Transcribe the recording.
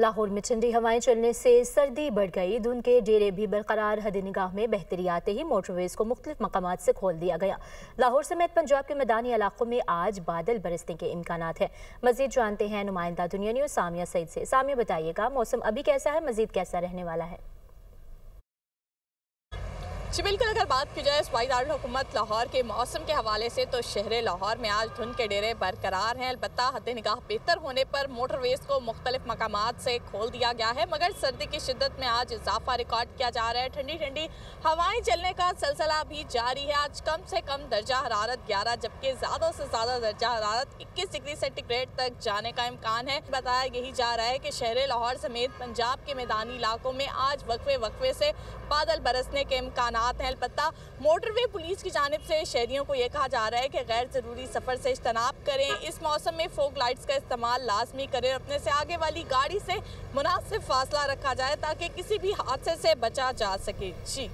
लाहौर में ठंडी हवाएं चलने से सर्दी बढ़ गई। धुंध के डेरे भी बरकरार। हद निगाह में बेहतरी आते ही मोटरवेज को मुख्तलिफ मकामात से खोल दिया गया। लाहौर समेत पंजाब के मैदानी इलाकों में आज बादल बरसने के इम्कानात है। मजीद जानते हैं नुमाइंदा दुनिया न्यूज़ सामिया सईद से। सामिया, बताइएगा मौसम अभी कैसा है, मजीद कैसा रहने वाला है? जी बिल्कुल, अगर बात की जाए सूबाई दारुल हुकूमत लाहौर के मौसम के हवाले से तो शहर लाहौर में आज धुंध के डेरे बरकरार हैं। अलबत्ता हद निगाह बेहतर होने पर मोटरवेज को मुख्तलिफ मकामात से खोल दिया गया है, मगर सर्दी की शिद्दत में आज इजाफा रिकॉर्ड किया जा रहा है। ठंडी ठंडी हवाएं चलने का सिलसिला भी जारी है। आज कम से कम दर्जा हरारत 11 जबकि ज़्यादा से ज़्यादा दर्जा हरारत 21 डिग्री सेंटीग्रेड तक जाने का इम्कान है। बताया यही जा रहा है कि शहर लाहौर समेत पंजाब के मैदानी इलाकों में आज वक्फे वक्फे से बादल बरसने के इम्कान हैं। अलबत्ता मोटरवे पुलिस की जानिब से शहरियों को यह कहा जा रहा है कि गैर ज़रूरी सफ़र से इज्तनाब करें। इस मौसम में फोग लाइट्स का इस्तेमाल लाजमी करें। अपने से आगे वाली गाड़ी से मुनासिब फासला रखा जाए ताकि किसी भी हादसे से बचा जा सके। जी।